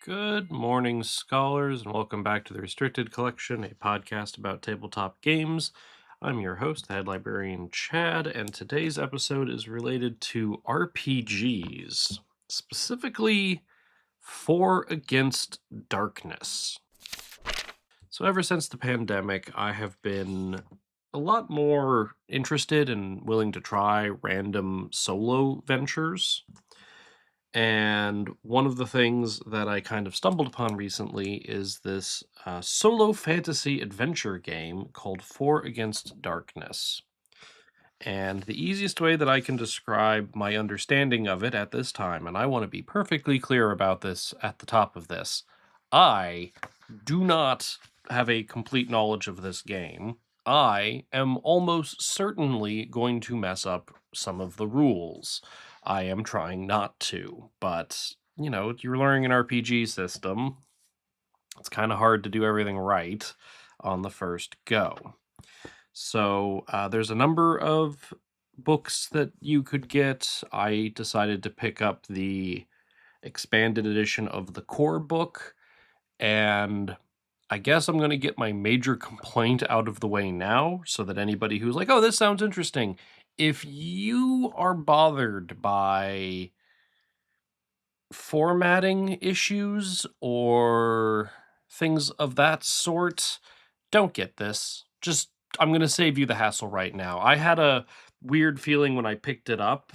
Good morning, scholars, and welcome back to the Restricted Collection, a podcast about tabletop games. I'm your host, the head librarian Chad, and today's episode is related to RPGs, specifically For Against Darkness. So, ever since the pandemic, I have been a lot more interested and willing to try random solo ventures. And one of the things that I kind of stumbled upon recently is this solo fantasy adventure game called For Against Darkness. And the easiest way that I can describe my understanding of it at this time, and I want to be perfectly clear about this at the top of this, I do not have a complete knowledge of this game. I am almost certainly going to mess up some of the rules. I am trying not to, but you're learning an RPG system. It's kind of hard to do everything right on the first go. So there's a number of books that you could get. I decided to pick up the expanded edition of the core book, and I guess I'm going to get my major complaint out of the way now so that anybody who's like, oh, this sounds interesting. If you are bothered by formatting issues or things of that sort, don't get this. Just, I'm going to save you the hassle right now. I had a weird feeling when I picked it up.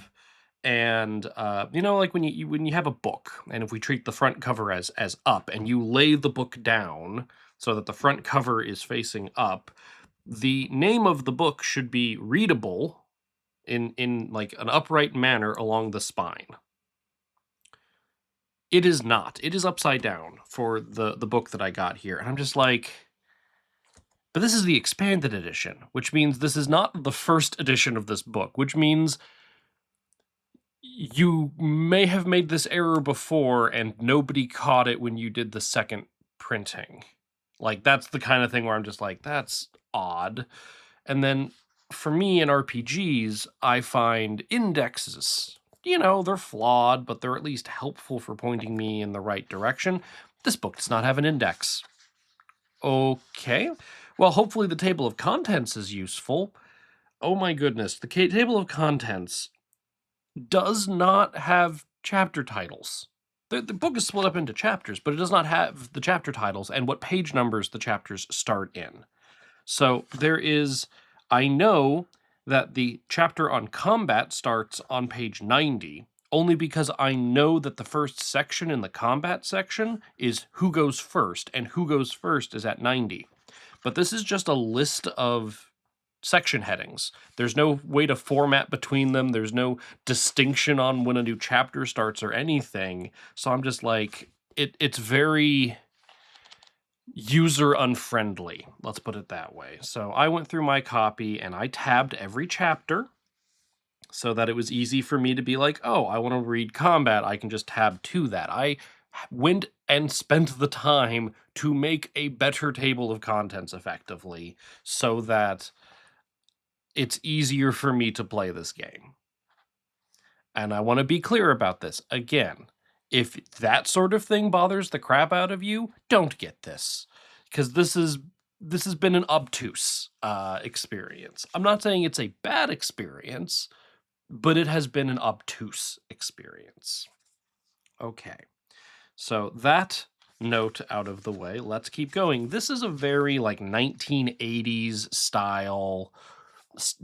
And like when you have a book, and if we treat the front cover as up, and you lay the book down so that the front cover is facing up, the name of the book should be readable in like an upright manner along the spine. It is not. It is upside down for the book that I got here, and I'm just like, but this is the expanded edition, which means this is not the first edition of this book, which means you may have made this error before and nobody caught it when you did the second printing. Like, that's the kind of thing where I'm just like, that's odd. And then for me in RPGs, I find indexes, they're flawed, but they're at least helpful for pointing me in the right direction. This book does not have an index. Okay. Well, hopefully the table of contents is useful. Oh my goodness, the table of contents does not have chapter titles. The book is split up into chapters, but it does not have the chapter titles and what page numbers the chapters start in. So I know that the chapter on combat starts on page 90, only because I know that the first section in the combat section is who goes first, and who goes first is at 90. But this is just a list of section headings. There's no way to format between them. There's no distinction on when a new chapter starts or anything. So I'm just like, it's very user unfriendly. Let's put it that way. So I went through my copy and I tabbed every chapter so that it was easy for me to be like, oh, I want to read combat. I can just tab to that. I went and spent the time to make a better table of contents effectively so that it's easier for me to play this game. And I want to be clear about this. Again, if that sort of thing bothers the crap out of you, don't get this. Because this has been an obtuse experience. I'm not saying it's a bad experience, but it has been an obtuse experience. Okay. So that note out of the way, let's keep going. This is a very like 1980s style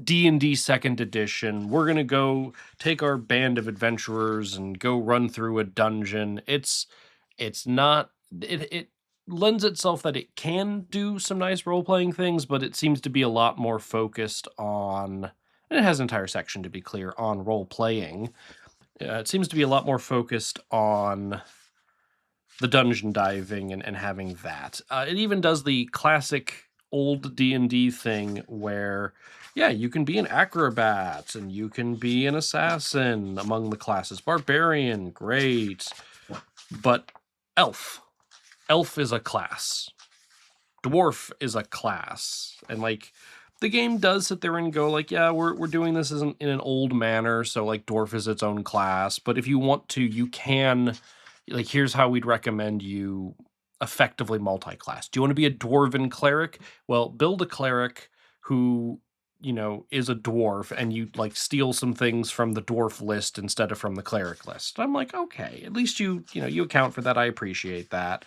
D&D second edition. We're going to go take our band of adventurers and go run through a dungeon. It's not it lends itself that it can do some nice role-playing things, but it seems to be a lot more focused on, and it has an entire section to be clear on role-playing. It seems to be a lot more focused on the dungeon diving and having that. It even does the classic old D&D thing where, yeah, you can be an acrobat and you can be an assassin among the classes. Barbarian, great. But elf is a class. Dwarf is a class. And like, the game does sit there and go like, yeah, we're doing this in an old manner, so like dwarf is its own class. But if you want to, you can like, here's how we'd recommend you effectively multi-class. Do you want to be a dwarven cleric? Well, build a cleric who, is a dwarf, and you like steal some things from the dwarf list instead of from the cleric list. I'm like, okay, at least you account for that. I appreciate that.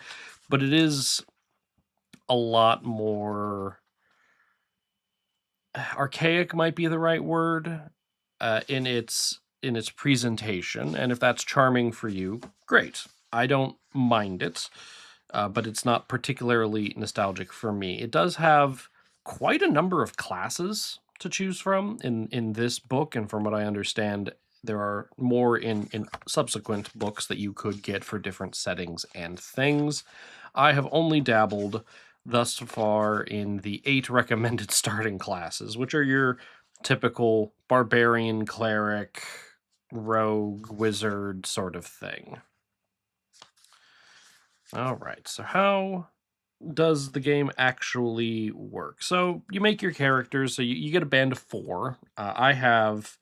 But it is a lot more archaic, might be the right word, in its presentation. And if that's charming for you, great. I don't mind it, but it's not particularly nostalgic for me. It does have quite a number of classes to choose from in this book, and from what I understand, there are more in subsequent books that you could get for different settings and things. I have only dabbled thus far in the 8 recommended starting classes, which are your typical barbarian, cleric, rogue, wizard sort of thing. All right, so how does the game actually work? So you make your characters, so you get a band of 4. I have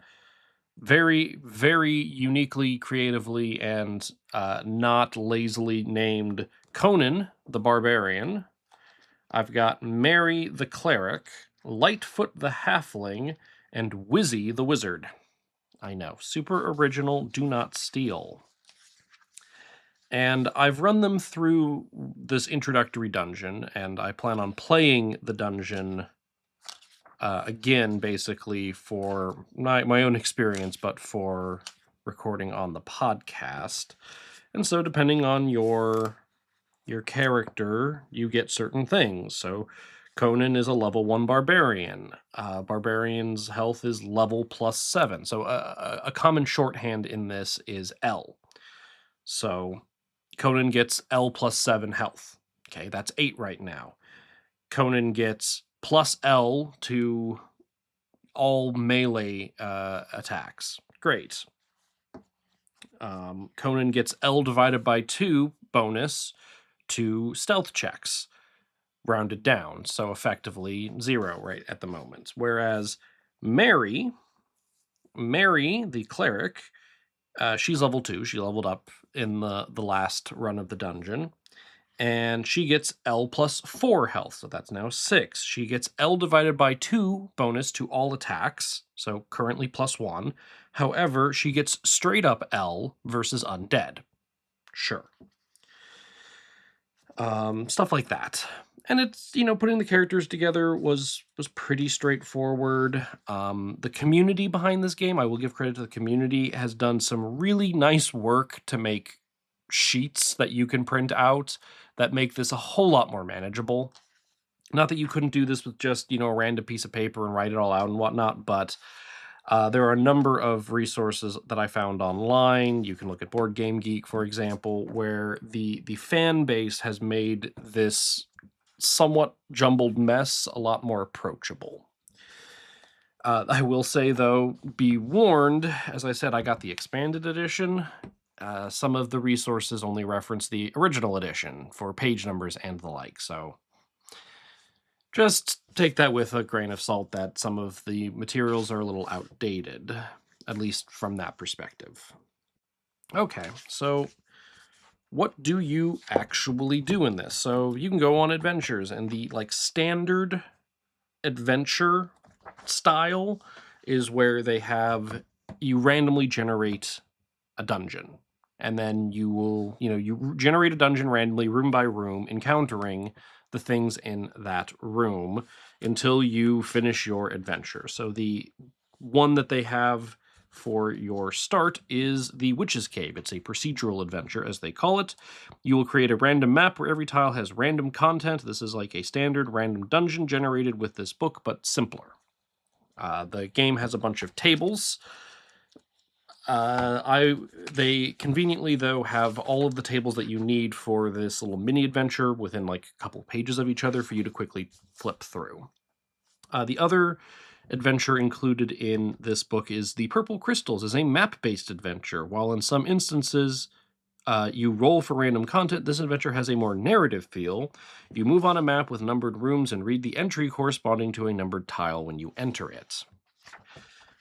very, very uniquely, creatively, and not lazily named Conan the Barbarian. I've got Mary the Cleric, Lightfoot the Halfling, and Wizzy the Wizard. I know, super original, do not steal. And I've run them through this introductory dungeon, and I plan on playing the dungeon again, basically for my own experience, but for recording on the podcast. And so depending on your character, you get certain things. So Conan is a level 1 barbarian. Barbarian's health is level +7. So a common shorthand in this is L. So Conan gets L +7 health. Okay, that's 8 right now. Conan gets plus L to all melee attacks. Great. Conan gets L divided by 2 bonus to stealth checks, rounded down, so effectively 0 right at the moment. Whereas Mary, the cleric, she's level 2. She leveled up in the last run of the dungeon, and she gets L +4 health, so that's now 6. She gets L divided by 2 bonus to all attacks, so currently +1. However, she gets straight up L versus undead. Sure. Stuff like that. And it's, putting the characters together was pretty straightforward. The community behind this game, I will give credit to the community, has done some really nice work to make sheets that you can print out that make this a whole lot more manageable. Not that you couldn't do this with just, a random piece of paper and write it all out and whatnot, but there are a number of resources that I found online. You can look at Board Game Geek, for example, where the fan base has made this somewhat jumbled mess a lot more approachable. I will say, though, be warned, as I said, I got the expanded edition. Some of the resources only reference the original edition for page numbers and the like, so just take that with a grain of salt that some of the materials are a little outdated, at least from that perspective. Okay, so what do you actually do in this? So you can go on adventures, and the standard adventure style is where they have you randomly generate a dungeon, and then you will you generate a dungeon randomly, room by room, encountering the things in that room until you finish your adventure. So the one that they have for your start is the Witch's Cave. It's a procedural adventure, as they call it. You will create a random map where every tile has random content. This is like a standard random dungeon generated with this book, but simpler. The game has a bunch of tables. They conveniently, though, have all of the tables that you need for this little mini adventure within like a couple pages of each other for you to quickly flip through. The other adventure included in this book is the Purple Crystals, is a map-based adventure. While in some instances you roll for random content, this adventure has a more narrative feel. You move on a map with numbered rooms and read the entry corresponding to a numbered tile when you enter it.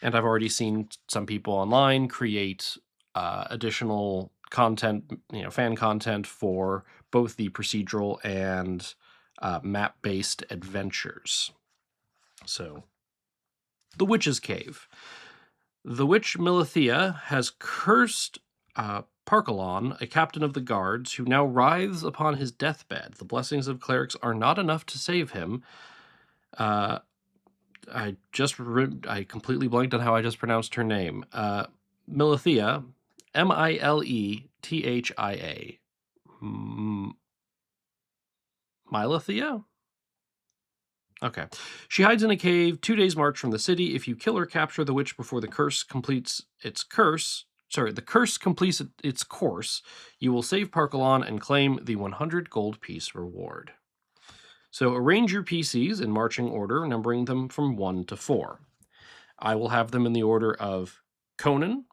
And I've already seen some people online create additional content, fan content for both the procedural and map-based adventures. So, the Witch's Cave. The witch Milithia has cursed Parkalon, a captain of the guards, who now writhes upon his deathbed. The blessings of clerics are not enough to save him. I completely blanked on how I just pronounced her name. Milithia, Milethia. Milithia? Okay. She hides in a cave 2 days' march from the city. If you kill or capture the witch before the curse completes its course, you will save Parkalon and claim the 100 gold piece reward. So arrange your PCs in marching order, numbering them from 1 to 4. I will have them in the order of Conan,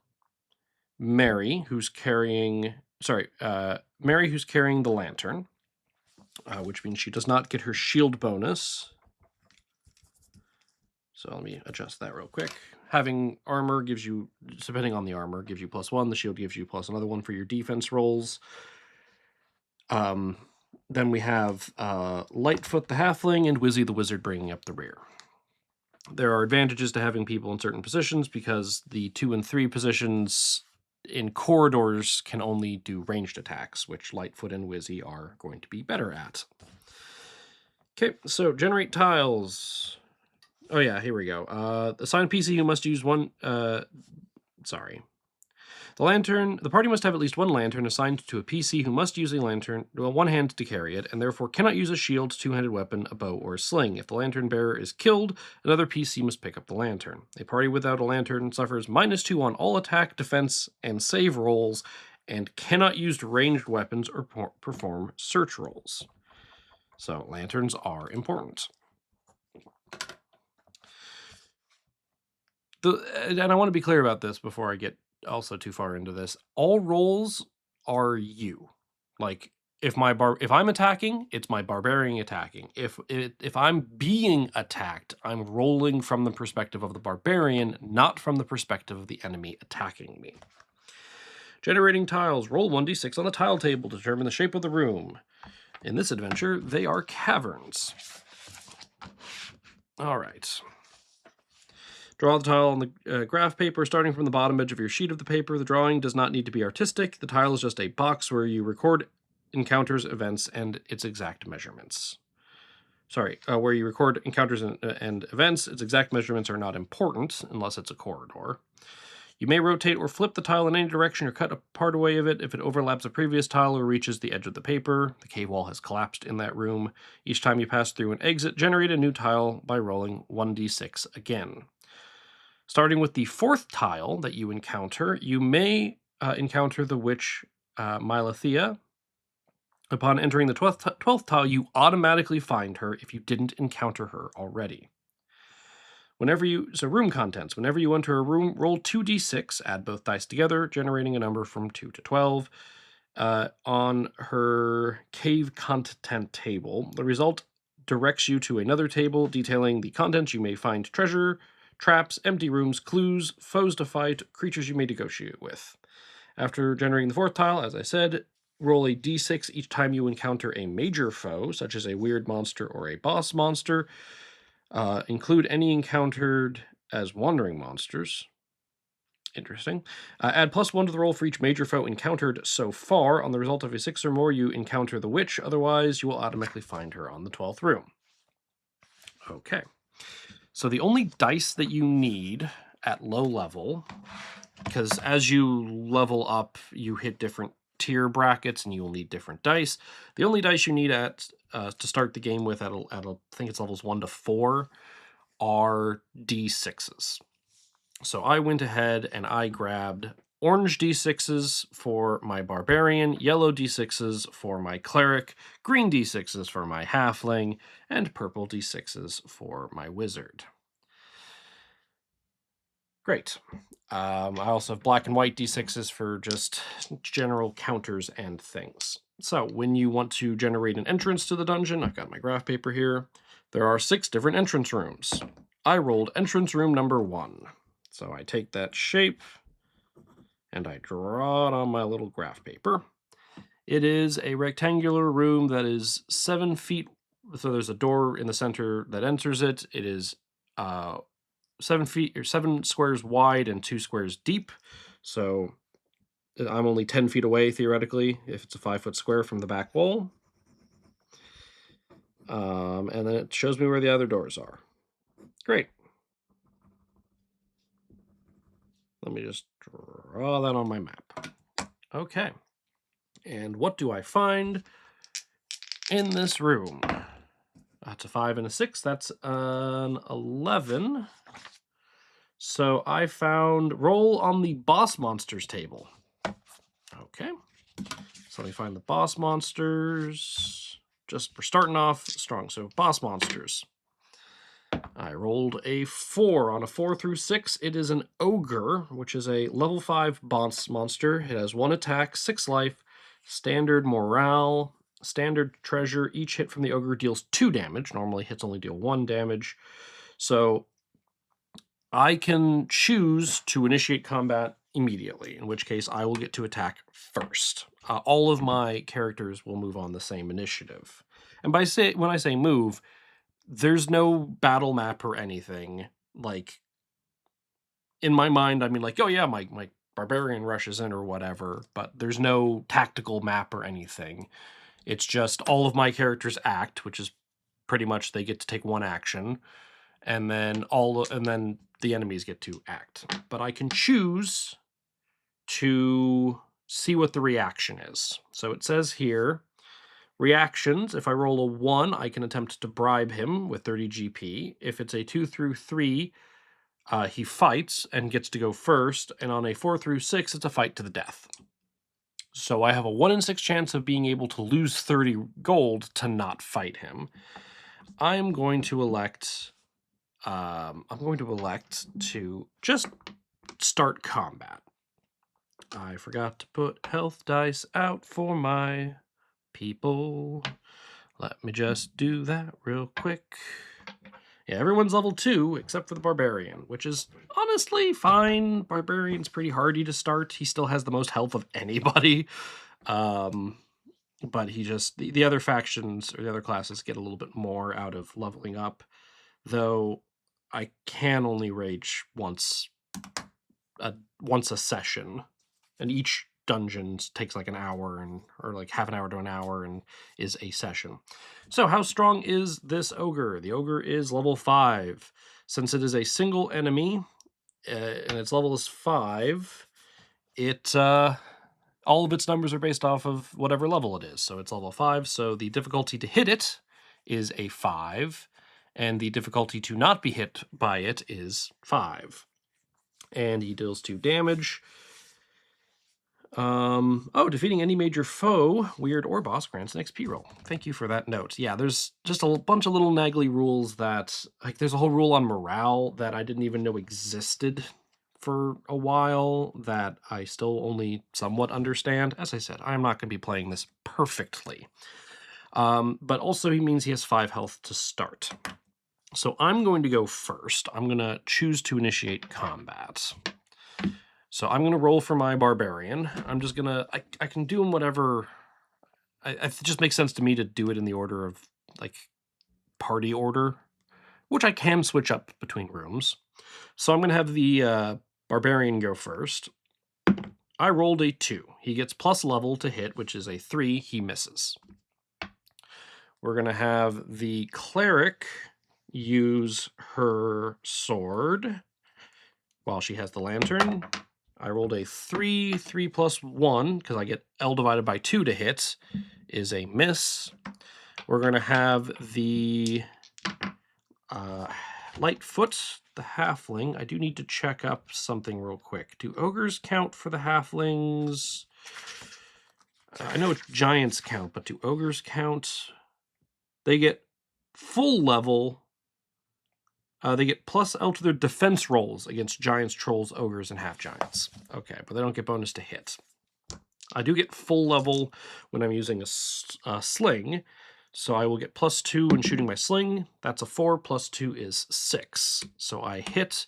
Mary, who's carrying the lantern, which means she does not get her shield bonus. So let me adjust that real quick. Having armor gives you, depending on the armor, gives you +1. The shield gives you plus another 1 for your defense rolls. Then we have Lightfoot the Halfling and Wizzy the Wizard bringing up the rear. There are advantages to having people in certain positions because the 2 and 3 positions in corridors can only do ranged attacks, which Lightfoot and Wizzy are going to be better at. Okay, so generate tiles. Oh yeah, here we go. Assign PC who must use one... sorry. The party must have at least one lantern assigned to a PC who must use a lantern, one hand to carry it, and therefore cannot use a shield, two-handed weapon, a bow, or a sling. If the lantern bearer is killed, another PC must pick up the lantern. A party without a lantern suffers -2 on all attack, defense, and save rolls, and cannot use ranged weapons or perform search rolls. So, lanterns are important. And I want to be clear about this before I get also too far into this. All rolls are you. Like, if I'm attacking, it's my barbarian attacking. If I'm being attacked, I'm rolling from the perspective of the barbarian, not from the perspective of the enemy attacking me. Generating tiles. Roll 1d6 on the tile table to determine the shape of the room. In this adventure, they are caverns. All right. Draw the tile on the graph paper, starting from the bottom edge of your sheet of the paper. The drawing does not need to be artistic. The tile is just a box where you record encounters, events, and its exact measurements. Where you record encounters and events, its exact measurements are not important unless it's a corridor. You may rotate or flip the tile in any direction or cut a part away of it if it overlaps a previous tile or reaches the edge of the paper. The cave wall has collapsed in that room. Each time you pass through an exit, generate a new tile by rolling 1d6 again. Starting with the 4th tile that you encounter, you may encounter the witch Milithia. Upon entering the 12th tile, you automatically find her if you didn't encounter her already. Room contents. Whenever you enter a room, roll 2d6, add both dice together, generating a number from 2 to 12. On her cave content table, the result directs you to another table detailing the contents. You may find treasure, traps, empty rooms, clues, foes to fight, creatures you may negotiate with. After generating the 4th tile, as I said, roll a d6 each time you encounter a major foe, such as a weird monster or a boss monster. Include any encountered as wandering monsters. Interesting. Add +1 to the roll for each major foe encountered so far. On the result of a 6 or more, you encounter the witch. Otherwise, you will automatically find her on the 12th room. Okay. So the only dice that you need at low level, because as you level up, you hit different tier brackets and you will need different dice. The only dice you need to start the game with at I think it's levels 1 to 4 are d6s. So I went ahead and I grabbed orange d6s for my barbarian, yellow d6s for my cleric, green d6s for my halfling, and purple d6s for my wizard. Great. I also have black and white d6s for just general counters and things. So when you want to generate an entrance to the dungeon, I've got my graph paper here. There are 6 different entrance rooms. I rolled entrance room number 1. So I take that shape and I draw it on my little graph paper. It is a rectangular room that is 7 feet. So there's a door in the center that enters it. It is 7 feet or 7 squares wide and 2 squares deep. So I'm only 10 feet away theoretically if it's a 5-foot square from the back wall. And then it shows me where the other doors are. Great. Let me just draw that on my map. Okay. And what do I find in this room? That's a 5 and a 6. That's an 11. So I found roll on the boss monsters table. Okay. So let me find the boss monsters. Just we're starting off strong. So boss monsters. I rolled a 4. On a 4 through 6, it is an ogre, which is a level 5 boss monster. It has 1 attack, 6 life, standard morale, standard treasure. Each hit from the ogre deals 2 damage. Normally hits only deal 1 damage. So I can choose to initiate combat immediately, in which case I will get to attack first. All of my characters will move on the same initiative. And when I say move, there's no battle map or anything. Like, in my mind, I mean, like, oh yeah, my barbarian rushes in or whatever, but there's no tactical map or anything. It's just all of my characters act, which is pretty much they get to take 1 action, and then the enemies get to act. But I can choose to see what the reaction is. So it says here, reactions, if I roll a 1, I can attempt to bribe him with 30 GP. If it's a 2 through 3, he fights and gets to go first. And on a 4 through 6, it's a fight to the death. So I have a 1 in 6 chance of being able to lose 30 gold to not fight him. I'm going to elect to just start combat. I forgot to put health dice out for my people. Let me just do that real quick. Yeah, everyone's level 2 except for the barbarian, which is honestly fine. Barbarian's pretty hardy to start. He still has the most health of anybody. But he just the other factions or the other classes get a little bit more out of leveling up, though I can only rage once a session, and each dungeon takes like an hour or like half an hour to an hour and is a session. So how strong is this ogre? The ogre is level 5. Since it is a single enemy and its level is 5, it all of its numbers are based off of whatever level it is. So it's level 5, so the difficulty to hit it is a 5, and the difficulty to not be hit by it is 5. And he deals 2 damage. Defeating any major foe, weird, or boss grants an XP roll. Thank you for that note. Yeah, there's just a bunch of little naggly rules that, like, there's a whole rule on morale that I didn't even know existed for a while that I still only somewhat understand. As I said, I'm not going to be playing this perfectly. But also he means he has 5 health to start. So I'm going to go first. I'm going to choose to initiate combat. So I'm going to roll for my barbarian. I'm just going to, I can do him whatever. It just makes sense to me to do it in the order of, like, party order, which I can switch up between rooms. So I'm going to have the barbarian go first. I rolled a 2. He gets plus level to hit, which is a 3. He misses. We're going to have the cleric use her sword while she has the lantern. I rolled a 3. 3 plus 1, because I get L divided by 2 to hit, is a miss. We're going to have the Lightfoot, the halfling. I do need to check up something real quick. Do ogres count for the halflings? I know giants count, but do ogres count? They get full level. They get plus L to their defense rolls against giants, trolls, ogres, and half-giants. Okay, but they don't get bonus to hit. I do get full level when I'm using a sling, so I will get plus 2 when shooting my sling. That's a 4, plus 2 is 6. So I hit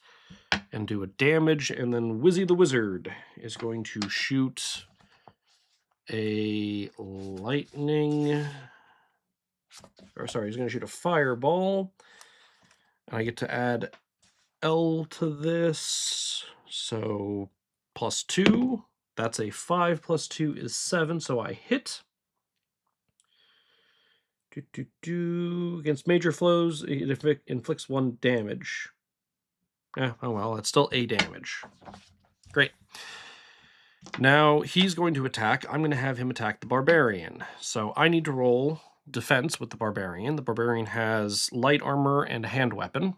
and do a damage, and then Wizzy the Wizard is going to shoot a lightning, or sorry, he's going to shoot a fireball, and I get to add L to this, so +2, that's a 5 plus 2 is 7, so I hit. Against major flows, it inflicts 1 damage. Oh well, that's still a damage. Great. Now he's going to attack. I'm going to have him attack the barbarian. So I need to roll defense with the barbarian. The barbarian has light armor and a hand weapon.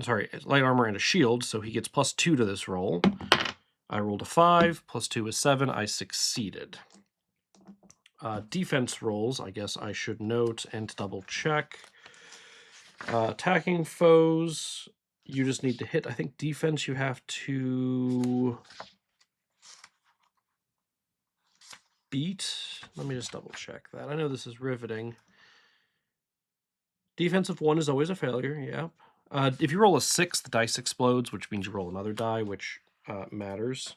Sorry, light armor and a shield, so he gets +2 to this roll. I rolled a 5, +2 is 7. I succeeded. Defense rolls, I guess I should note and double check. Attacking foes, you just need to hit. I think defense you have to beat. Let me just double check that. I know this is riveting. Defensive 1 is always a failure, yeah. If you roll a 6, the dice explodes, which means you roll another die, which matters.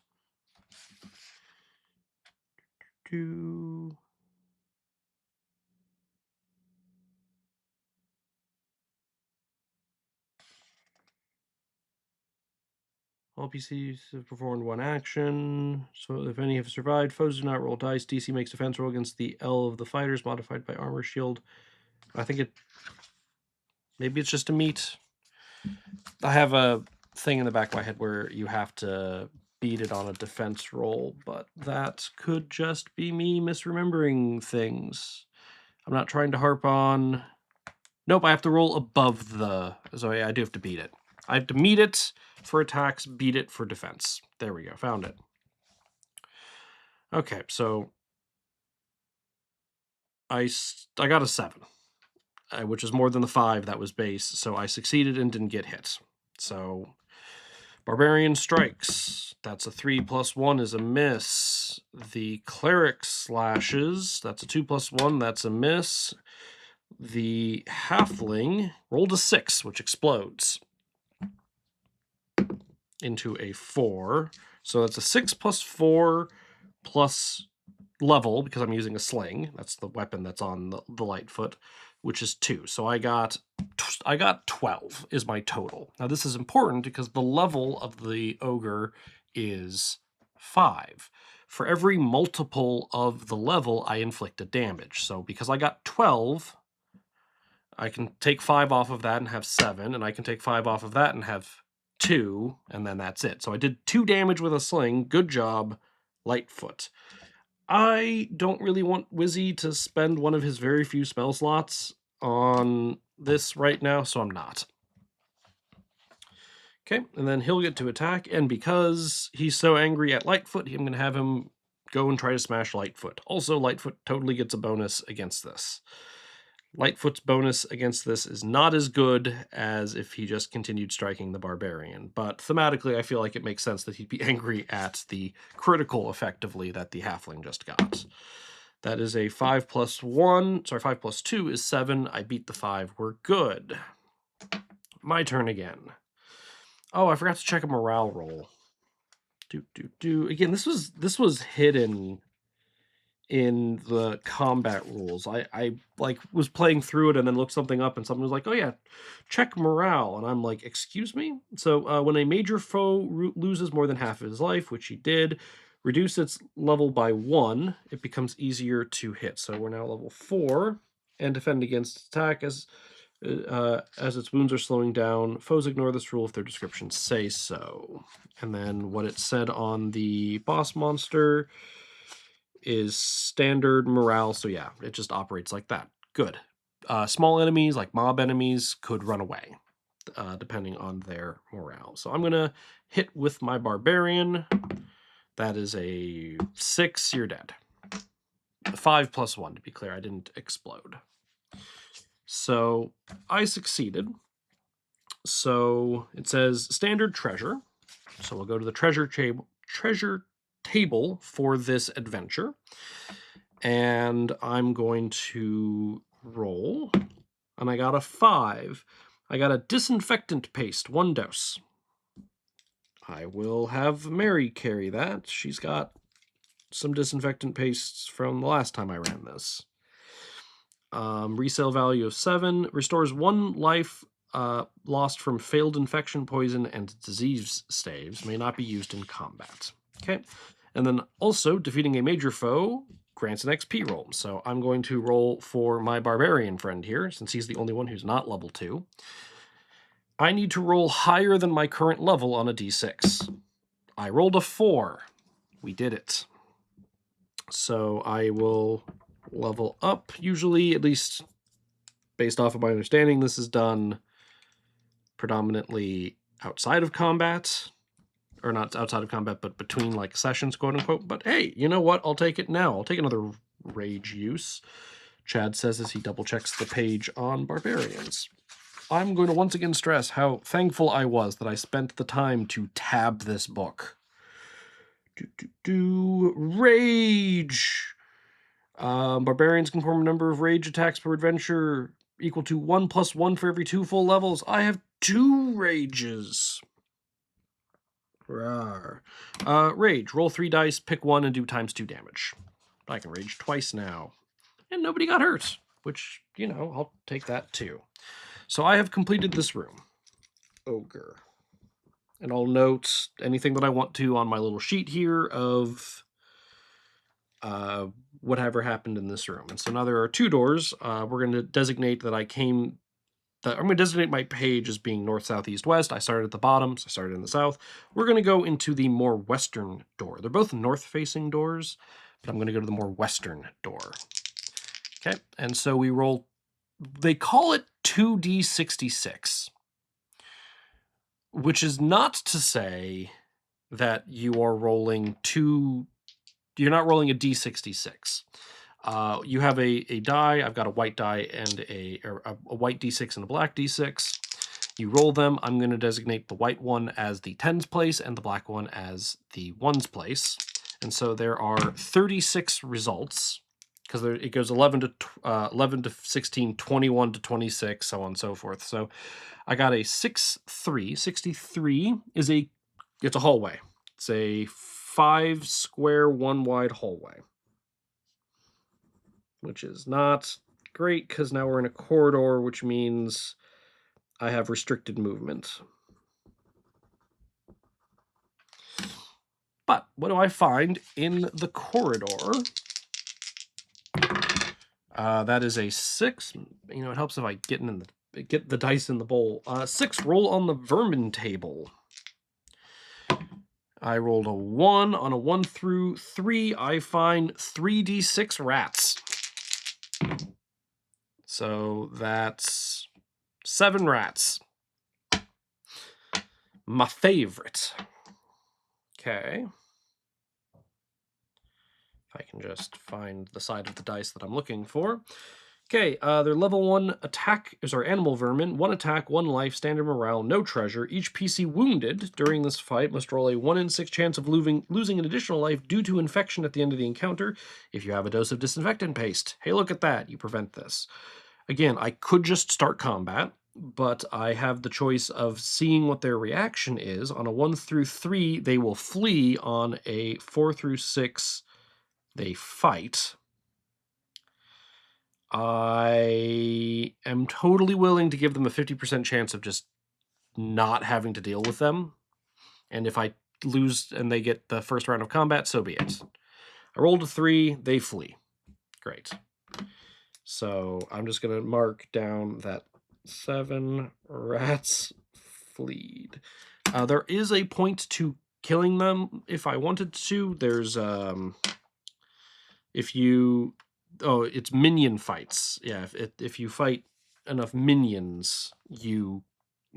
All PCs have performed 1 action, so if any have survived, foes do not roll dice. DC makes defense roll against the L of the fighters, modified by armor shield. I think maybe it's just a meat. I have a thing in the back of my head where you have to beat it on a defense roll, but that could just be me misremembering things. I'm not trying to harp on... Nope, I have to roll above the... So yeah, I do have to beat it. I have to meet it for attacks, beat it for defense. There we go, found it. Okay, so I got a 7, which is more than the 5 that was base, so I succeeded and didn't get hit. So barbarian strikes. That's a 3 plus 1 is a miss. The cleric slashes. That's a 2 plus 1. That's a miss. The halfling rolled a 6, which explodes into a 4. So that's a 6 plus 4 plus level, because I'm using a sling. That's the weapon that's on the Lightfoot, which is 2. So I got 12 is my total. Now this is important because the level of the ogre is 5. For every multiple of the level, I inflict a damage. So because I got 12, I can take 5 off of that and have 7, and I can take 5 off of that and have 2, and then that's it. So I did 2 damage with a sling. Good job, Lightfoot. I don't really want Wizzy to spend one of his very few spell slots on this right now, so I'm not. Okay, and then he'll get to attack, and because he's so angry at Lightfoot, I'm going to have him go and try to smash Lightfoot. Also, Lightfoot totally gets a bonus against this. Lightfoot's bonus against this is not as good as if he just continued striking the barbarian, but thematically I feel like it makes sense that he'd be angry at the critical, effectively, that the halfling just got. That is a 5 plus 1, sorry, 5 plus 2 is 7. I beat the 5, we're good. My turn again. Oh, I forgot to check a morale roll. Again, this was hidden in the combat rules. I like was playing through it and then looked something up and someone was like, oh yeah, check morale. And I'm like, excuse me? So when a major foe loses more than half of his life, which he did, reduce its level by 1, it becomes easier to hit. So we're now level 4 and defend against attack as its wounds are slowing down. Foes ignore this rule if their descriptions say so. And then what it said on the boss monster is standard morale, so yeah, it just operates like that. Good. Small enemies, like mob enemies, could run away, depending on their morale. So I'm going to hit with my barbarian. That is a 6, you're dead. 5 plus 1, to be clear, I didn't explode. So I succeeded. So it says standard treasure. So we'll go to the treasure table for this adventure, and I'm going to roll, and I got a 5. I got a disinfectant paste, 1 dose. I will have Mary carry that. She's got some disinfectant pastes from the last time I ran this. Resale value of 7. Restores 1 life lost from failed infection, poison, and disease staves. May not be used in combat. Okay. And then also, defeating a major foe grants an XP roll. So I'm going to roll for my barbarian friend here, since he's the only one who's not level 2. I need to roll higher than my current level on a d6. I rolled a 4. We did it. So I will level up. Usually, at least based off of my understanding, this is done predominantly outside of combat. Or not outside of combat, but between like sessions, quote unquote. But hey, you know what? I'll take it now. I'll take another rage use. Chad says as he double checks the page on barbarians. I'm going to once again stress how thankful I was that I spent the time to tab this book. Rage! Barbarians can perform a number of rage attacks per adventure equal to 1 + 1 for every 2 full levels. I have 2 rages. Rage. Roll 3 dice, pick 1, and do ×2 damage. I can rage twice now. And nobody got hurt, which, you know, I'll take that too. So I have completed this room. Ogre. And I'll note anything that I want to on my little sheet here of whatever happened in this room. And so now there are 2 doors. We're going to designate that I'm going to designate my page as being north, south, east, west. I started at the bottom, so I started in the south. We're going to go into the more western door. They're both north-facing doors, but I'm going to go to the more western door. Okay, and so we roll. They call it 2d66, which is not to say that you are rolling you're not rolling a d66. You have a die. I've got a white die and a white d6 and a black d6. You roll them. I'm going to designate the white one as the tens place and the black one as the ones place. And so there are 36 results, because it goes 11 to 16, 21 to 26, so on and so forth. So I got a 6-3. 63 is it's a hallway. It's a 5 square, 1 wide hallway, which is not great because now we're in a corridor, which means I have restricted movement. But what do I find in the corridor? That is a 6. You know, it helps if I get the dice in the bowl. 6. Roll on the vermin table. I rolled a 1. On a 1 through 3, I find 3d6 rats. So that's 7 rats. My favorite. Okay. If I can just find the side of the dice that I'm looking for. Okay, they're level 1 animal vermin. 1 attack, 1 life, standard morale, no treasure. Each PC wounded during this fight must roll a 1 in 6 chance of losing an additional life due to infection at the end of the encounter if you have a dose of disinfectant paste. Hey, look at that. You prevent this. Again, I could just start combat, but I have the choice of seeing what their reaction is. On a 1 through 3, they will flee. On a 4 through 6, they fight. I am totally willing to give them a 50% chance of just not having to deal with them. And if I lose and they get the first round of combat, so be it. I rolled a 3, they flee. Great. So I'm just going to mark down that 7 rats fleed. There is a point to killing them if I wanted to. There's, it's minion fights. Yeah, if you fight enough minions, you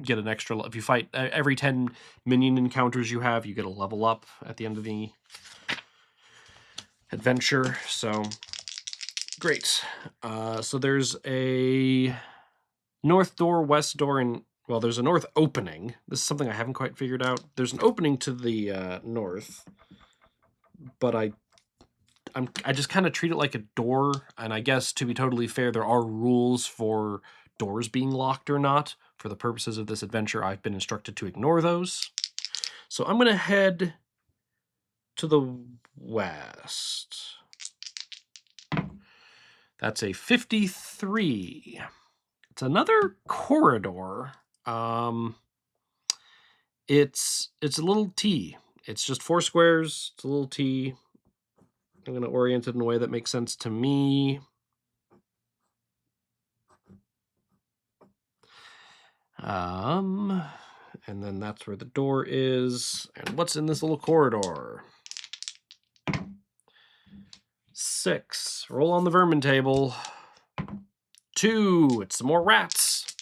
get an extra. If you fight every 10 minion encounters you have, you get a level up at the end of the adventure. So great. So there's a north door, west door, and well, there's a north opening. This is something I haven't quite figured out. There's an opening to the north, but I just kind of treat it like a door, and I guess to be totally fair, there are rules for doors being locked or not. For the purposes of this adventure, I've been instructed to ignore those. So I'm going to head to the west. That's a 53. It's another corridor. It's a little T. It's just 4 squares. It's a little T. I'm going to orient it in a way that makes sense to me. And then that's where the door is. And what's in this little corridor? 6. Roll on the vermin table. 2. It's some more rats.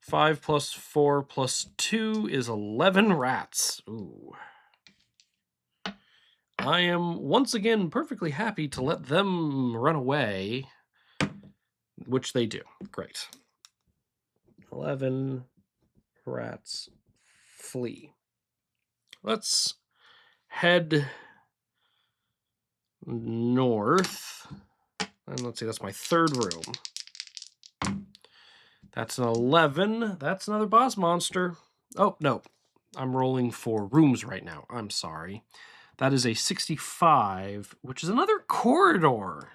5 plus 4 plus 2 is 11 rats. Ooh. I am once again perfectly happy to let them run away, which they do. Great. 11 rats flee. Let's head north. And let's see, that's my 3rd room. That's an 11. That's another boss monster. Oh, no. I'm rolling for rooms right now. I'm sorry. That is a 65, which is another corridor.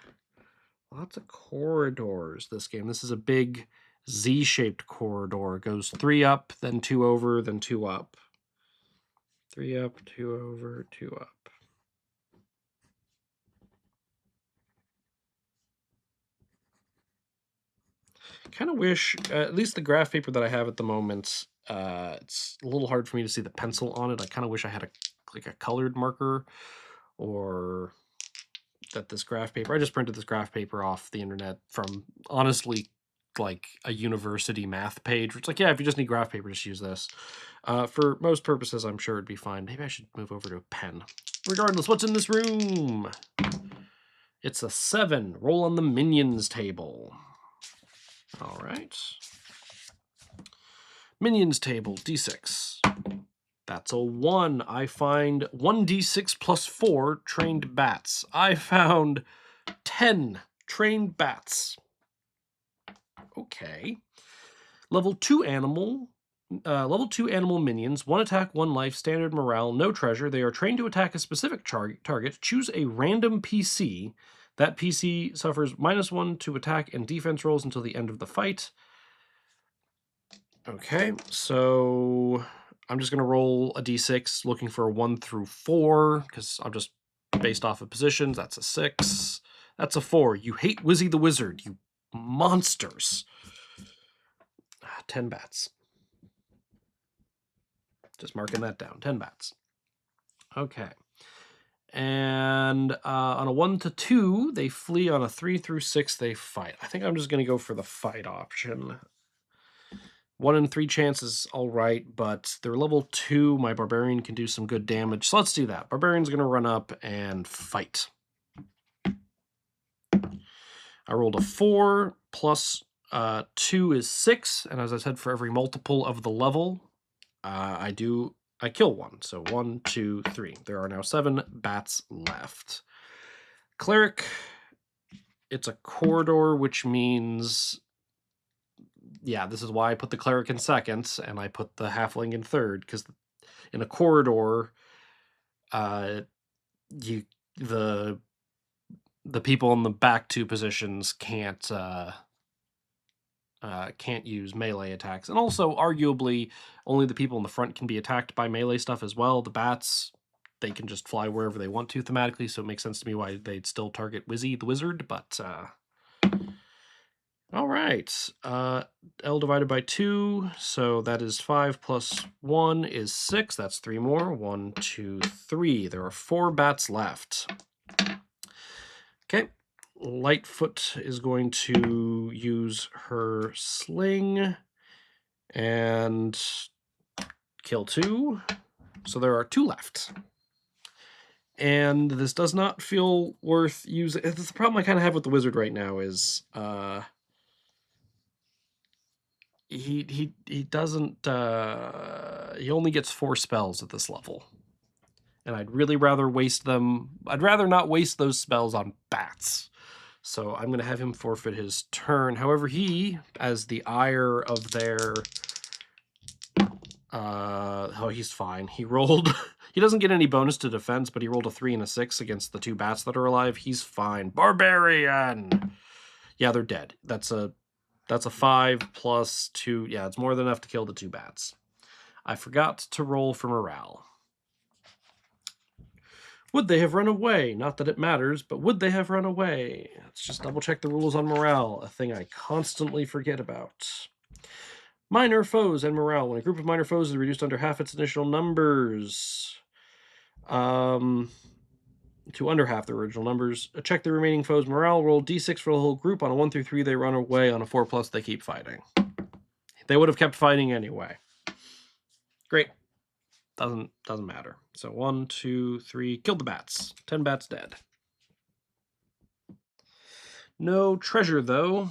Lots of corridors this game. This is a big Z-shaped corridor. It goes 3 up, then 2 over, then 2 up. 3 up, 2 over, 2 up. Kind of wish, at least the graph paper that I have at the moment, it's a little hard for me to see the pencil on it. I kind of wish I had a colored marker, or that this graph paper, I just printed this graph paper off the internet from, honestly, like a university math page, where it's like, yeah, if you just need graph paper, just use this. For most purposes, I'm sure it'd be fine. Maybe I should move over to a pen. Regardless, what's in this room? It's a 7. Roll on the minions table. All right. Minions table, d6. That's a 1. I find 1d6 plus 4 trained bats. I found 10 trained bats. Okay. Level 2 animal minions, 1 attack, 1 life, standard morale, no treasure. They are trained to attack a specific target. Choose a random PC. That PC suffers -1 to attack and defense rolls until the end of the fight. Okay, so I'm just going to roll a d6 looking for a 1 through 4, because I'm just based off of positions. That's a 6. That's a 4. You hate Wizzy the Wizard, you monsters. 10 bats. Just marking that down. 10 bats. Okay. And on a 1 to 2, they flee. On a 3 through 6, they fight. I think I'm just going to go for the fight option. 1 in 3 chances, all right, but they're level 2. My Barbarian can do some good damage, so let's do that. Barbarian's going to run up and fight. I rolled a 4 plus 2 is 6, and as I said, for every multiple of the level, I kill 1. So 1, 2, 3. There are now 7 bats left. Cleric, it's a corridor, which means, yeah, this is why I put the cleric in 2nd, and I put the halfling in 3rd, because in a corridor, the people in the back 2 positions can't use melee attacks. And also, arguably, only the people in the front can be attacked by melee stuff as well. The bats, they can just fly wherever they want to thematically, so it makes sense to me why they'd still target Wizzy the Wizard, but all right. L divided by 2, so that is 5 plus 1 is 6. That's 3 more. 1, 2, 3. There are 4 bats left. Okay. Lightfoot is going to use her sling and kill 2. So there are 2 left. And this does not feel worth using. The problem I kind of have with the wizard right now is he doesn't he only gets 4 spells at this level. And I'd really rather waste them. I'd rather not waste those spells on bats. So I'm going to have him forfeit his turn. However, he, as the ire of their Oh, he's fine. He rolled... he doesn't get any bonus to defense, but he rolled a 3 and a 6 against the 2 bats that are alive. He's fine. Barbarian! Yeah, they're dead. That's a 5 plus 2. Yeah, it's more than enough to kill the 2 bats. I forgot to roll for morale. Would they have run away? Not that it matters, but would they have run away? Let's just double check the rules on morale, a thing I constantly forget about. Minor foes and morale. When a group of minor foes is reduced under half its initial numbers, to under half the original numbers, check the remaining foes' morale. Roll d6 for the whole group. On a 1 through 3, they run away. On a 4+, they keep fighting. They would have kept fighting anyway. Great. Doesn't matter. So 1, 2, 3, killed the bats. 10 bats dead. No treasure, though.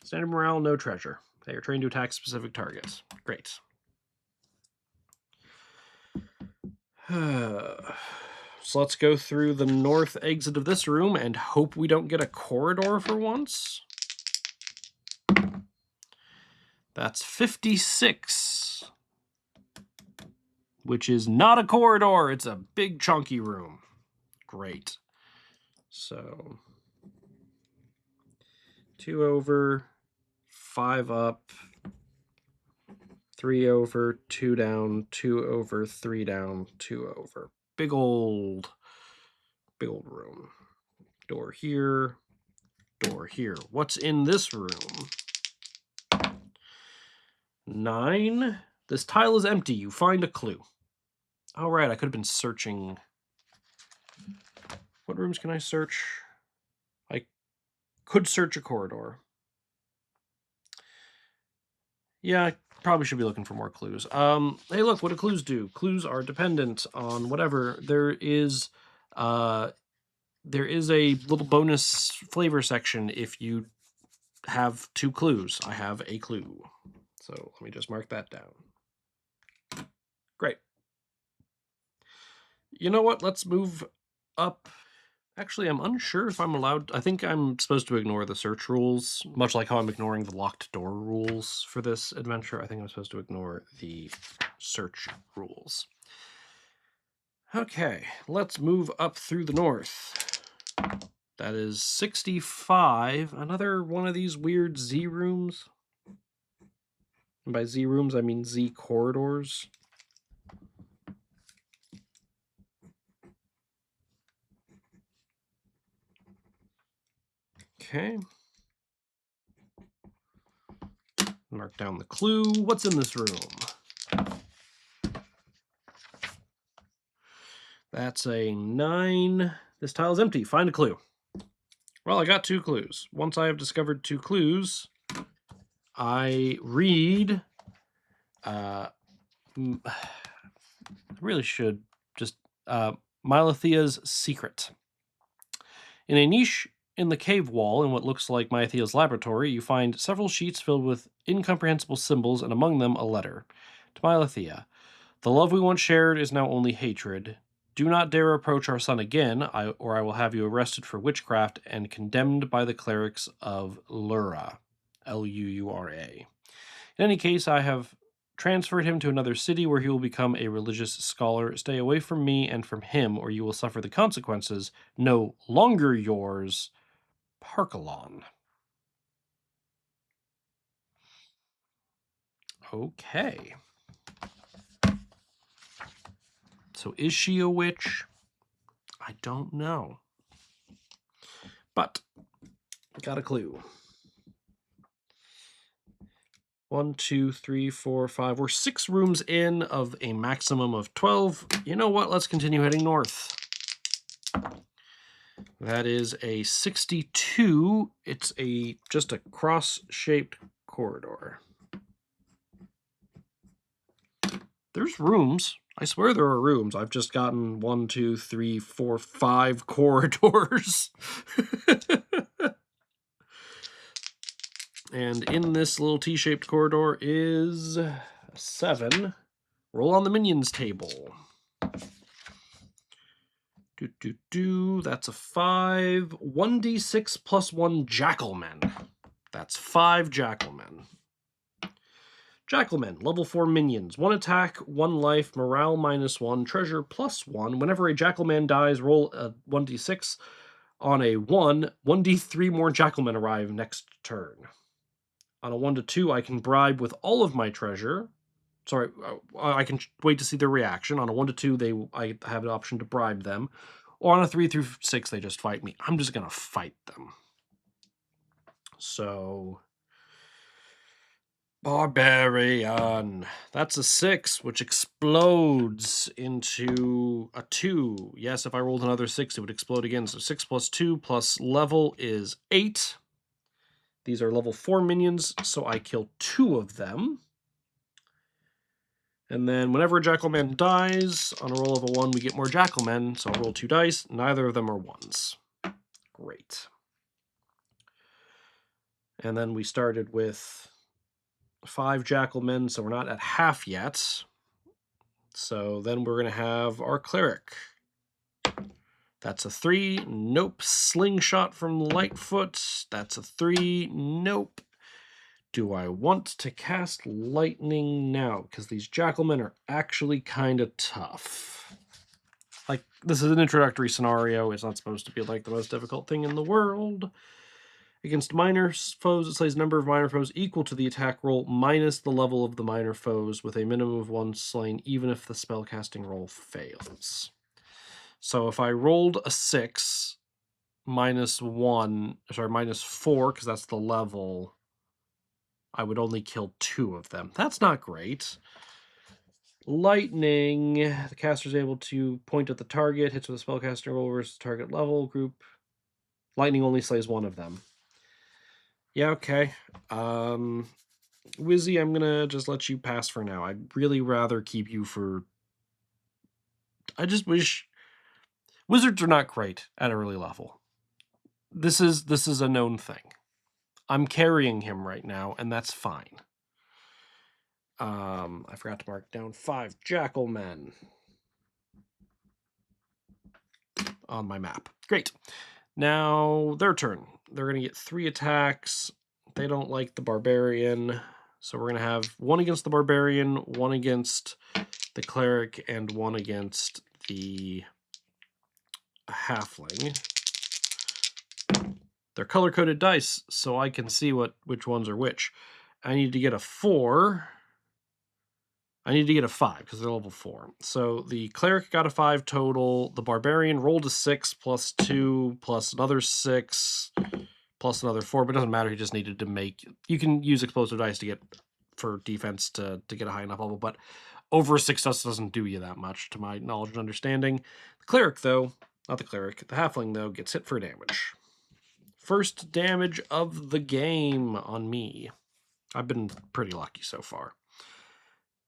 Standard morale, no treasure. They are trained to attack specific targets. Great. So let's go through the north exit of this room and hope we don't get a corridor for once. That's 56. Which is not a corridor. It's a big chunky room. Great. So 2 over, 5 up, 3 over, 2 down, 2 over, 3 down, 2 over. Big old room. Door here, door here. What's in this room? 9. This tile is empty. You find a clue. All right, I could have been searching. What rooms can I search? I could search a corridor. Yeah, I probably should be looking for more clues. Hey, look, what do clues do? Clues are dependent on whatever. There is a little bonus flavor section if you have 2 clues. I have a clue. So let me just mark that down. Great. You know what? Let's move up. Actually, I'm unsure if I'm allowed... I think I'm supposed to ignore the search rules, much like how I'm ignoring the locked door rules for this adventure. I think I'm supposed to ignore the search rules. Okay, let's move up through the north. That is 65. Another one of these weird Z rooms. And by Z rooms, I mean Z corridors. Okay. Mark down the clue. What's in this room? That's a 9. This tile is empty. Find a clue. Well, I got 2 clues. Once I have discovered 2 clues, I read... I really should just... Mylethea's Secret. In a niche in the cave wall in what looks like Mylethea's laboratory, you find several sheets filled with incomprehensible symbols, and among them a letter. To Mylethea, the love we once shared is now only hatred. Do not dare approach our son again, or I will have you arrested for witchcraft and condemned by the clerics of Lura. L-U-U-R-A. In any case, I have transferred him to another city where he will become a religious scholar. Stay away from me and from him, or you will suffer the consequences. No longer yours, Parkalon. Okay. So is she a witch? I don't know. But got a clue. 1, 2, 3, 4, 5. We're 6 rooms in of a maximum of 12. You know what? Let's continue heading north. That is a 62. It's just a cross-shaped corridor. There's rooms. I swear there are rooms. I've just gotten 1, 2, 3, 4, 5 corridors. And in this little T-shaped corridor is 7. Roll on the minions table. That's a 5. 1d6 plus 1 jackalmen. That's 5 jackalmen. Jackalmen, level 4 minions. 1 attack, 1 life, morale -1, treasure +1. Whenever a Jackalman dies, roll a 1d6. On a 1, 1d3 more Jackalmen arrive next turn. On a 1 to 2, I can bribe with all of my treasure. Sorry, I can wait to see their reaction. On a 1 to 2, I have an option to bribe them. Or on a 3 through 6, they just fight me. I'm just going to fight them. So, Barbarian. That's a 6, which explodes into a 2. Yes, if I rolled another 6, it would explode again. So 6 plus 2 plus level is 8. These are level 4 minions, so I kill 2 of them. And then whenever a Jackalman dies, on a roll of a 1, we get more Jackalmen. So I'll roll 2 dice. Neither of them are 1s. Great. And then we started with 5 Jackalmen, so we're not at half yet. So then we're going to have our Cleric. That's a 3. Nope. Slingshot from Lightfoot. That's a 3. Nope. Do I want to cast Lightning now? Because these Jackalmen are actually kind of tough. Like, this is an introductory scenario. It's not supposed to be like the most difficult thing in the world. Against minor foes, it slays number of minor foes equal to the attack roll minus the level of the minor foes with a minimum of 1 slain, even if the spellcasting roll fails. So if I rolled a 6 -1, sorry, -4, because that's the level, I would only kill 2 of them. That's not great. Lightning, the caster is able to point at the target, hits with a spellcasting roll versus target level group. Lightning only slays 1 of them. Yeah, okay. Wizzy, I'm gonna just let you pass for now. I'd really rather keep you for... I just wish... Wizards are not great at early level. This is a known thing. I'm carrying him right now, and that's fine. I forgot to mark down 5 Jackalmen on my map. Great. Now, their turn. They're going to get 3 attacks. They don't like the Barbarian. So we're going to have 1 against the Barbarian, 1 against the Cleric, and 1 against the Halfling. They're color-coded dice, so I can see which ones are which. I need to get a 4. I need to get a 5 because they're level 4. So the Cleric got a 5 total. The Barbarian rolled a 6 plus 2 plus another 6 plus another 4, but it doesn't matter. He just needed to make... You can use explosive dice to get for defense to get a high enough level, but over 6 doesn't do you that much, to my knowledge and understanding. The Cleric, though, not the Cleric, the Halfling, though, gets hit for damage. First damage of the game on me. I've been pretty lucky so far.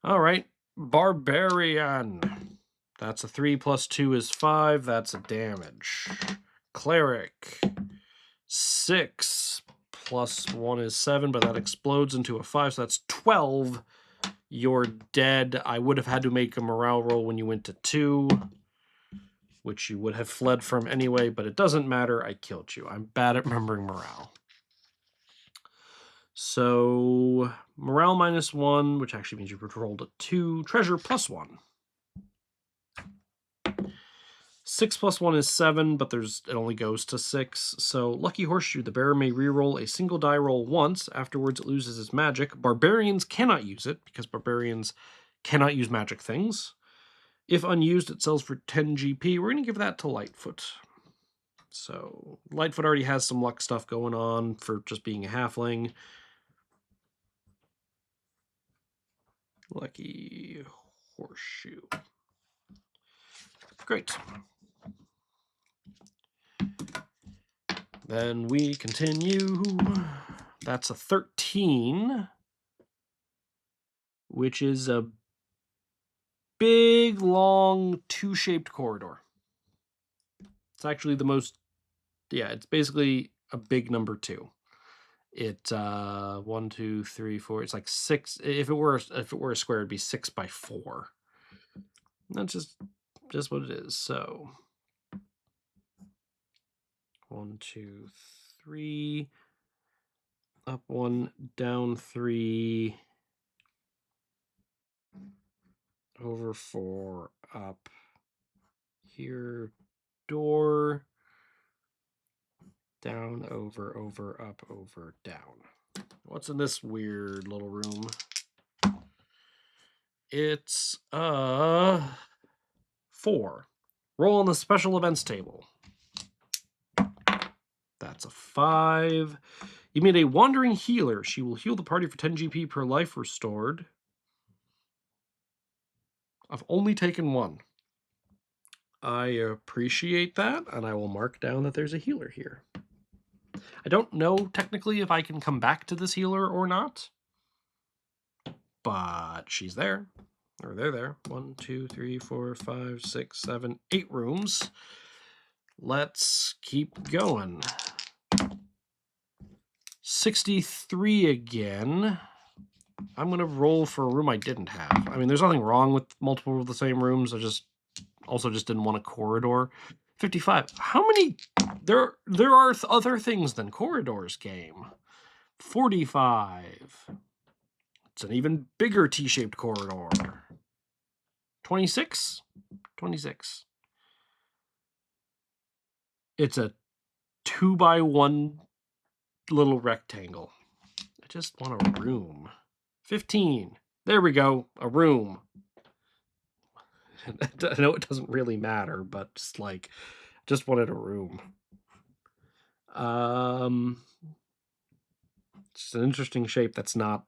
All right, Barbarian. That's a 3 plus 2 is 5. That's a damage. Cleric. 6 plus 1 is 7, but that explodes into a 5, so that's 12. You're dead. I would have had to make a morale roll when you went to 2, which you would have fled from anyway, but it doesn't matter. I killed you. I'm bad at remembering morale. So, morale -1, which actually means you rolled a 2. Treasure +1. 6 plus 1 is 7, but it only goes to 6. So, Lucky Horseshoe, the bearer may reroll a single die roll once. Afterwards, it loses its magic. Barbarians cannot use it, because barbarians cannot use magic things. If unused, it sells for 10 GP. We're going to give that to Lightfoot. So, Lightfoot already has some luck stuff going on for just being a halfling. Lucky Horseshoe. Great. Then we continue. That's a 13, which is a big, long, 2-shaped corridor. It's actually the most... Yeah, it's basically a big number 2. It 1, 2, 3, 4. It's like 6. If it were a square, it'd be 6 by 4. That's just what it is. So 1, 2, 3. Up 1, down 3. over 4, up. Here, door. Down, over, up, over, down. What's in this weird little room? It's 4. Roll on the special events table. That's a 5. You meet a wandering healer. She will heal the party for 10 GP per life restored. I've only taken 1. I appreciate that, and I will mark down that there's a healer here. I don't know technically if I can come back to this healer or not, but she's there. Or they're there. 1, 2, 3, 4, 5, 6, 7, 8 rooms. Let's keep going. 63 again. I'm going to roll for a room I didn't have. I mean, there's nothing wrong with multiple of the same rooms. I just didn't want a corridor. 55. How many? There are other things than corridors, game. 45. It's an even bigger T-shaped corridor. 26? 26. It's a 2x1 little rectangle. I just want a room. 15. There we go. A room. I know it doesn't really matter, but just wanted a room. It's an interesting shape that's not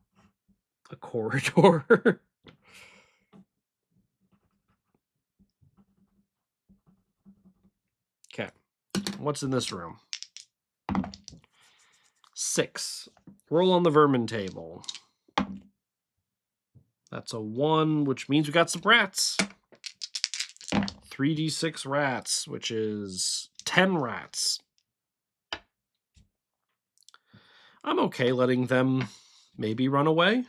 a corridor. Okay. What's in this room? 6. Roll on the vermin table. That's a 1, which means we got some rats. 3d6 rats, which is 10 rats. I'm okay letting them maybe run away.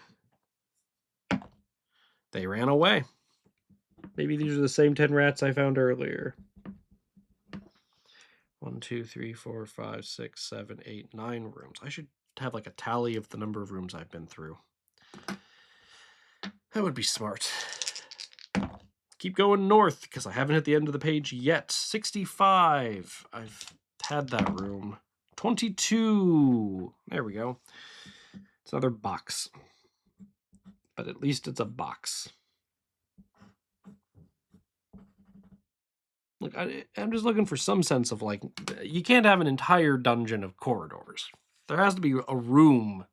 They ran away. Maybe these are the same 10 rats I found earlier. 1, 2, 3, 4, 5, 6, 7, 8, 9 rooms. I should have like a tally of the number of rooms I've been through. That would be smart. Keep going north, because I haven't hit the end of the page yet. 65. I've had that room. 22. There we go. It's another box. But at least it's a box. Look, I'm just looking for some sense of like, you can't have an entire dungeon of corridors. There has to be a room,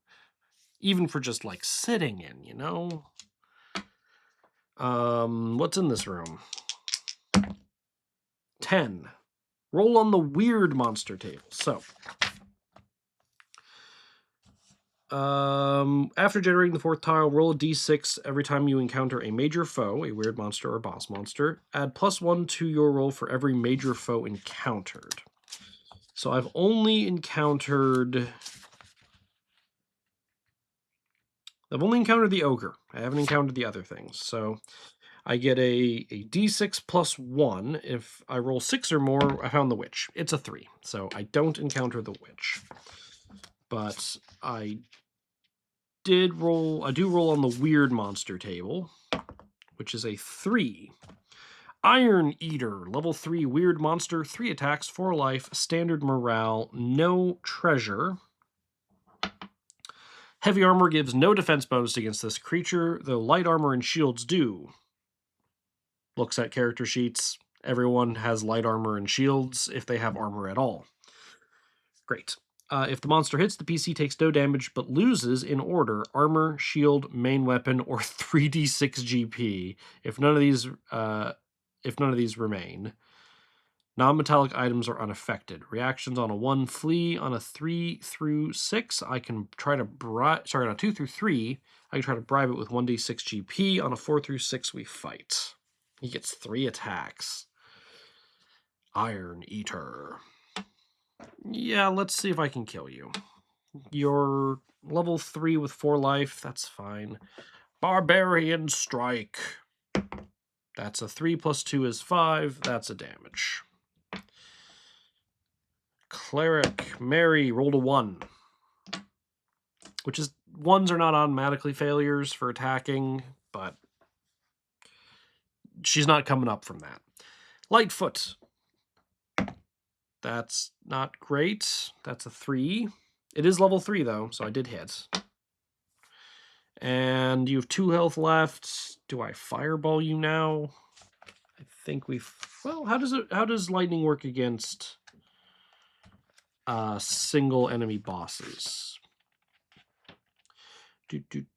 even for just like sitting in, you know? What's in this room? 10. Roll on the weird monster table. So, after generating the 4th tile, roll a d6 every time you encounter a major foe, a weird monster or boss monster. Add +1 to your roll for every major foe encountered. So I've only encountered the ogre. I haven't encountered the other things. So I get a d6 +1. If I roll 6 or more, I found the witch. It's a 3. So I don't encounter the witch. But I do roll on the weird monster table, which is a 3. Iron Eater, level 3 weird monster, 3 attacks, 4 life, standard morale, no treasure. Heavy armor gives no defense bonus against this creature, though light armor and shields do. Looks at character sheets. Everyone has light armor and shields if they have armor at all. Great. If the monster hits, the PC takes no damage, but loses in order armor, shield, main weapon, or 3d6 GP. If none of these remain, non-metallic items are unaffected. Reactions on a 1 flee. On a 3 through 6, I can try to on a 2 through 3, I can try to bribe it with 1d6 GP. On a 4 through 6, we fight. He gets 3 attacks. Iron Eater. Yeah, let's see if I can kill you. You're level 3 with 4 life. That's fine. Barbarian Strike. That's a 3 + 2 is 5. That's a damage. Cleric Mary rolled a 1. Which is, 1s are not automatically failures for attacking, but she's not coming up from that. Lightfoot. That's not great. That's a 3. It is level 3, though, so I did hit. And you have 2 health left. Do I fireball you now? I think well, how does lightning work against single enemy bosses?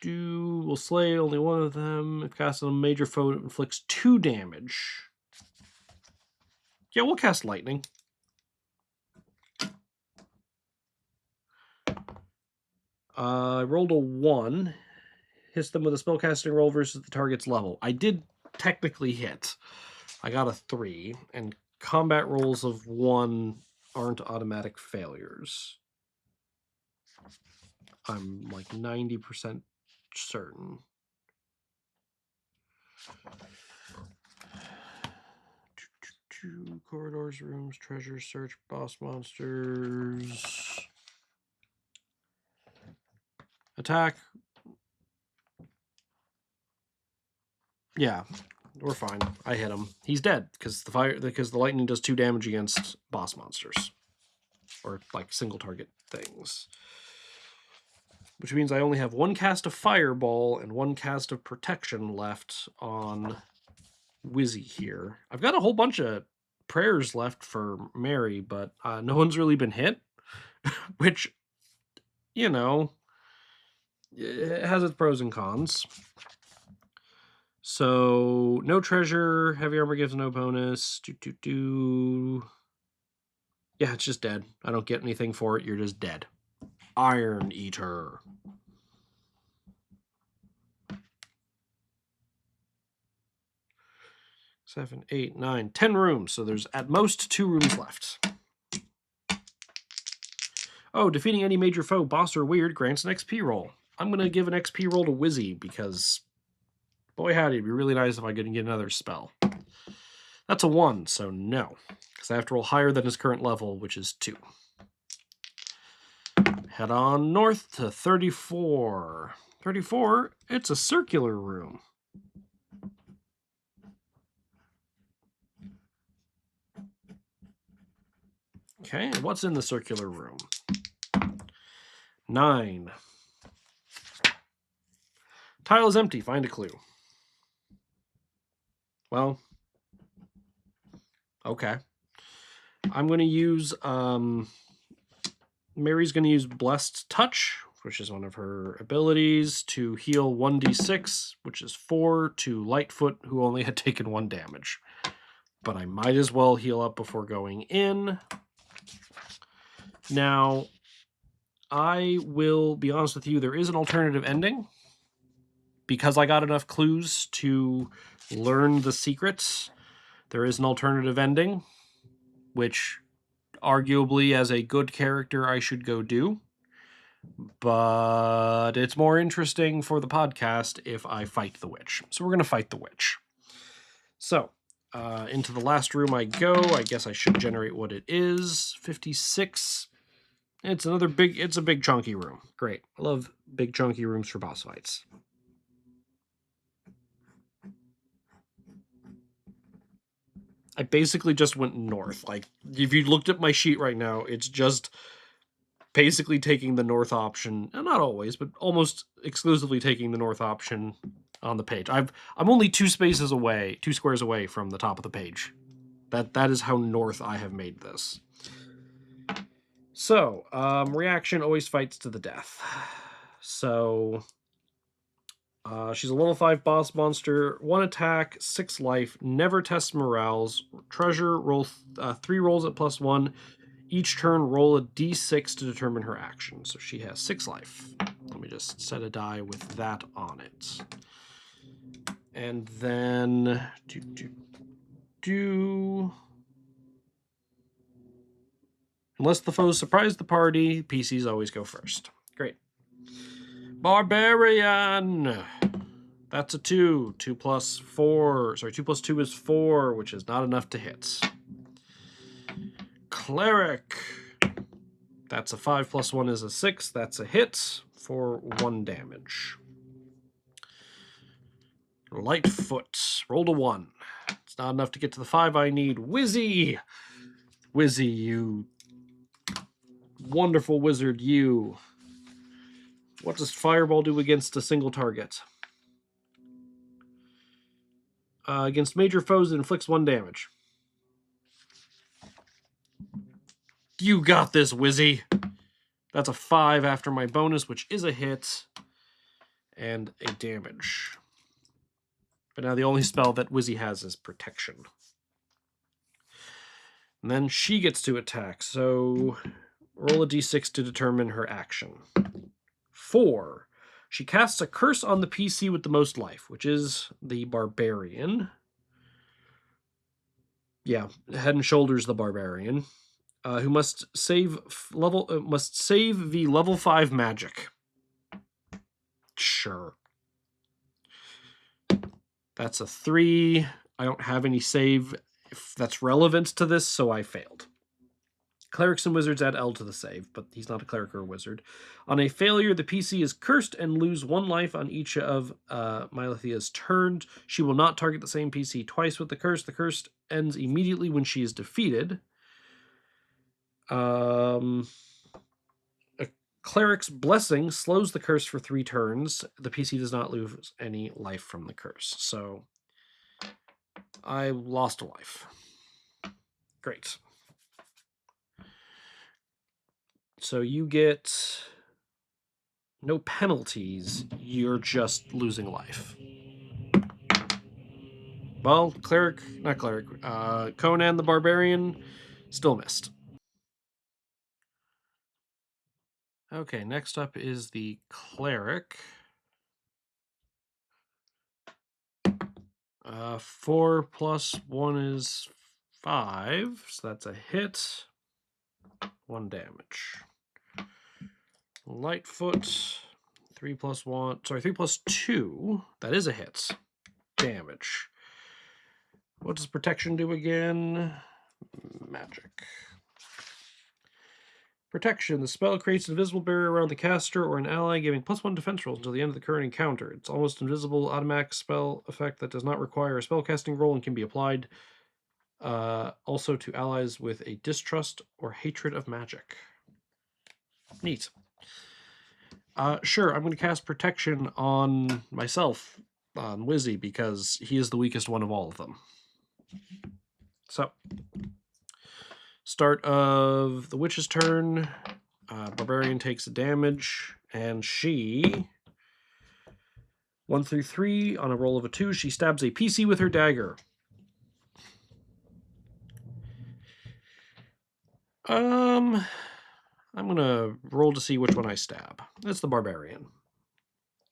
Will slay only one of them. If cast on a major foe, it inflicts 2 damage. Yeah, we'll cast lightning. I rolled a 1. Hits them with a spellcasting roll versus the target's level. I did technically hit. I got a 3, and combat rolls of 1 aren't automatic failures. I'm like 90% certain. Corridors, rooms, treasure, search, boss monsters. Attack. Yeah, we're fine. I hit him. He's dead because the lightning does 2 damage against boss monsters, or like single target things. Which means I only have 1 cast of fireball and 1 cast of protection left on Wizzy here. I've got a whole bunch of prayers left for Mary, but no one's really been hit, which, you know, it has its pros and cons. So, no treasure, heavy armor gives no bonus. Yeah, it's just dead. I don't get anything for it. You're just dead. Iron Eater. Seven, 8, 9, 10 rooms. So there's at most 2 rooms left. Oh, defeating any major foe, boss or weird, grants an XP roll. I'm going to give an XP roll to Wizzy because, boy howdy, it'd be really nice if I could get another spell. That's a 1, so no. Because I have to roll higher than his current level, which is 2. Head on north to 34. 34, it's a circular room. Okay, and what's in the circular room? 9. Tile is empty. Find a clue. Well, okay. I'm going to use... Mary's going to use Blessed Touch, which is one of her abilities, to heal 1d6, which is 4, to Lightfoot, who only had taken 1 damage. But I might as well heal up before going in. Now, I will be honest with you, there is an alternative ending. Because I got enough clues to learn the secrets, there is an alternative ending, which arguably as a good character I should go do. But it's more interesting for the podcast if I fight the witch. So we're going to fight the witch. So, into the last room I go. I guess I should generate what it is. 56. It's a big chunky room. Great. I love big chunky rooms for boss fights. I basically just went north. Like, if you looked at my sheet right now, it's just basically taking the north option. Not always, but almost exclusively taking the north option on the page. I'm only 2 squares away from the top of the page. That is how north I have made this. So, reaction always fights to the death. So, she's a level 5 boss monster, 1 attack, 6 life, never tests morales, treasure, roll 3 rolls at +1. Each turn, roll a d6 to determine her action. So she has 6 life. Let me just set a die with that on it. And then... Unless the foes surprise the party, PCs always go first. Great. Barbarian! That's a 2. 2 plus 4. Sorry, 2 plus 2 is 4, which is not enough to hit. Cleric. That's a 5 plus 1 is a 6. That's a hit for 1 damage. Lightfoot. Rolled a 1. It's not enough to get to the 5 I need. Wizzy! Wizzy, you wonderful wizard, you. What does Fireball do against a single target? Against major foes, it inflicts 1 damage. You got this, Wizzy. That's a 5 after my bonus, which is a hit. And a damage. But now the only spell that Wizzy has is Protection. And then she gets to attack. So roll a d6 to determine her action. 4. She casts a curse on the PC with the most life, which is the Barbarian. Yeah, head and shoulders the Barbarian, who must save the level 5 magic. Sure. That's a 3. I don't have any save if that's relevant to this, so I failed. Clerics and wizards add L to the save, but he's not a cleric or a wizard. On a failure, the PC is cursed and lose 1 life on each of Mylethia's turns. She will not target the same PC twice with the curse. The curse ends immediately when she is defeated. A cleric's blessing slows the curse for 3 turns. The PC does not lose any life from the curse. So I lost a life. Great. So you get no penalties. You're just losing life. Well, Conan the Barbarian still missed. Okay, next up is the cleric. 4 plus 1 is 5, so that's a hit. 1 damage. Lightfoot, 3 plus 2, that is a hit. Damage. What does protection do again? Magic. Protection. The spell creates an invisible barrier around the caster or an ally, giving +1 defense rolls until the end of the current encounter. It's almost invisible automatic spell effect that does not require a spellcasting roll and can be applied also to allies with a distrust or hatred of magic. Neat. Sure, I'm going to cast Protection on myself, on Wizzy, because he is the weakest one of all of them. So, start of the witch's turn. Barbarian takes a damage, and she, 1 through 3, on a roll of a 2, she stabs a PC with her dagger. I'm gonna roll to see which one I stab. That's the Barbarian.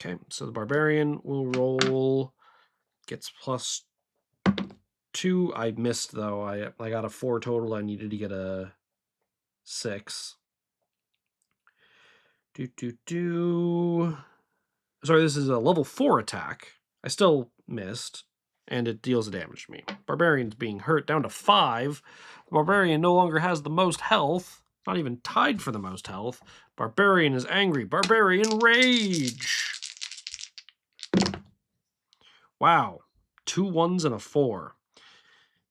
Okay, so the Barbarian will roll, gets +2. I missed, though. I got a 4 total. I needed to get a 6. Sorry, this is a level 4 attack. I still missed, and it deals a damage to me. Barbarian's being hurt down to 5. The Barbarian no longer has the most health. Not even tied for the most health. Barbarian is angry. Barbarian rage! Wow. 2 1s and a 4.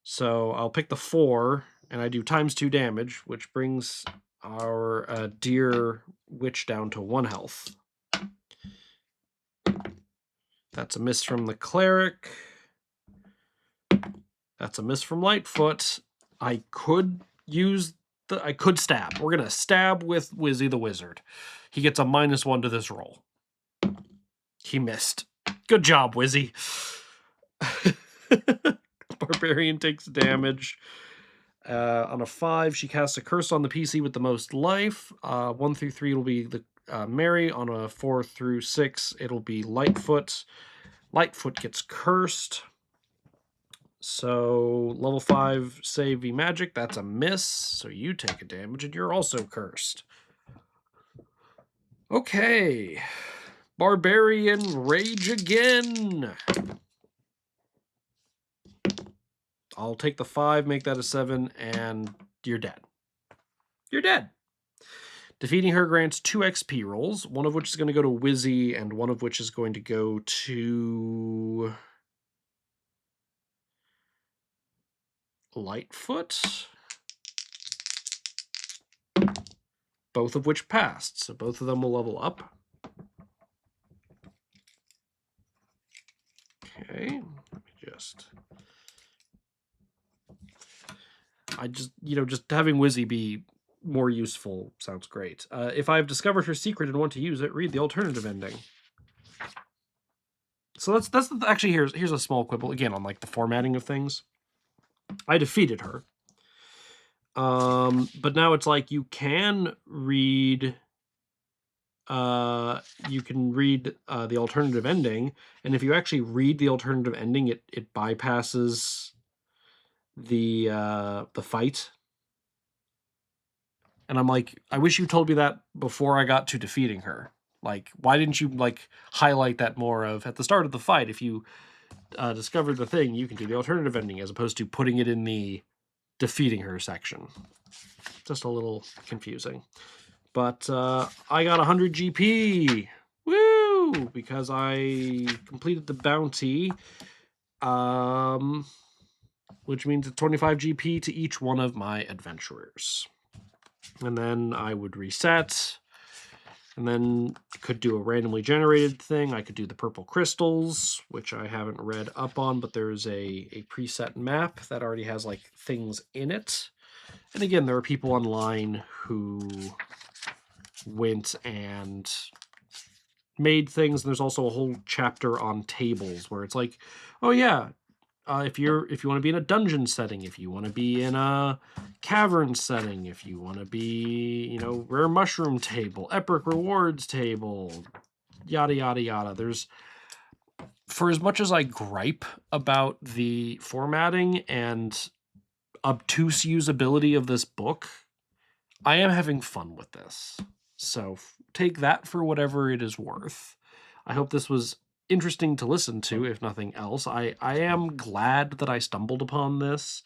So I'll pick the 4, and I do ×2 damage, which brings our dear witch down to 1 health. That's a miss from the cleric. That's a miss from Lightfoot. I could stab. We're gonna stab with Wizzy the Wizard. He gets a -1 to this roll. He missed. Good job, Wizzy. Barbarian takes damage. On a 5, she casts a curse on the PC with the most life. 1 through 3 will be the Mary. On a 4 through 6, it'll be Lightfoot. Lightfoot gets cursed. So level 5 save v magic. That's a miss. So you take a damage, and you're also cursed. Okay. Barbarian rage again. I'll take the 5, make that a 7, and you're dead. You're dead. Defeating her grants 2 XP rolls, one of which is going to go to Wizzy, and one of which is going to go to Lightfoot, both of which passed, so both of them will level up. Okay, let me just... just having Wizzy be more useful sounds great. If I've discovered her secret and want to use it, read the alternative ending. So that's actually, here's a small quibble again on like the formatting of things. I defeated her, but now it's like you can read the alternative ending, and if you actually read the alternative ending, it bypasses the fight. And I'm like, I wish you told me that before I got to defeating her. Like, why didn't you like highlight that more of at the start of the fight? If you discovered the thing, you can do the alternative ending, as opposed to putting it in the defeating her section. Just a little confusing. But I got 100 GP. Woo! Because I completed the bounty. Which means it's 25 GP to each one of my adventurers. And then I would reset, and then could do a randomly generated thing. I could do the purple crystals, which I haven't read up on, but there's a preset map that already has like things in it. And again, there are people online who went and made things. And there's also a whole chapter on tables where it's like, oh yeah, if you want to be in a dungeon setting, if you want to be in a cavern setting, if you want to be, rare mushroom table, epic rewards table, yada, yada, yada. There's, for as much as I gripe about the formatting and obtuse usability of this book, I am having fun with this. So take that for whatever it is worth. I hope this was interesting to listen to, if nothing else. I am glad that I stumbled upon this.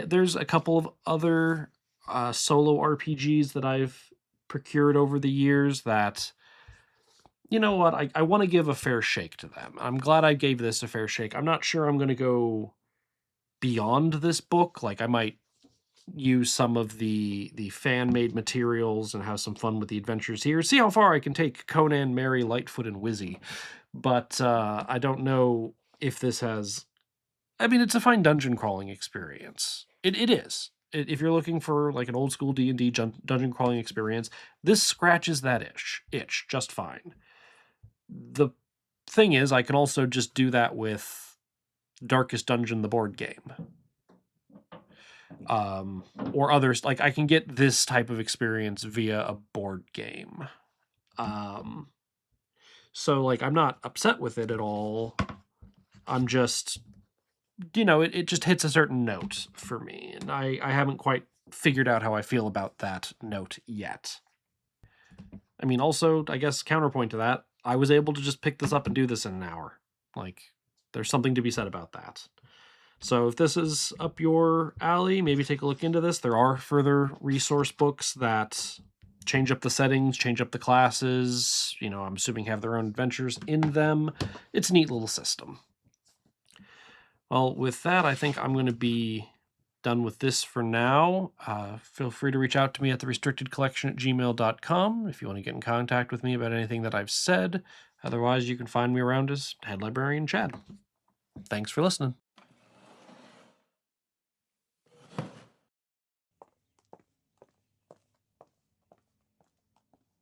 There's a couple of other solo RPGs that I've procured over the years that, you know what, I want to give a fair shake to them. I'm glad I gave this a fair shake. I'm not sure I'm going to go beyond this book. Like, I might use some of the fan-made materials and have some fun with the adventures here. See how far I can take Conan, Mary, Lightfoot, and Wizzy. But I don't know if this has... I mean, it's a fine dungeon crawling experience. It is. If you're looking for like an old school D&D dungeon crawling experience, this scratches that itch just fine. The thing is, I can also just do that with Darkest Dungeon, the board game. Or others. Like, I can get this type of experience via a board game. So, like, I'm not upset with it at all. I'm just, it just hits a certain note for me. And I haven't quite figured out how I feel about that note yet. I mean, also, I guess, counterpoint to that, I was able to just pick this up and do this in an hour. Like, there's something to be said about that. So if this is up your alley, maybe take a look into this. There are further resource books that change up the settings, change up the classes, I'm assuming have their own adventures in them. It's a neat little system. Well, with that, I think I'm going to be done with this for now. Feel free to reach out to me at therestrictedcollection@gmail.com if you want to get in contact with me about anything that I've said. Otherwise, you can find me around as Head Librarian Chad. Thanks for listening.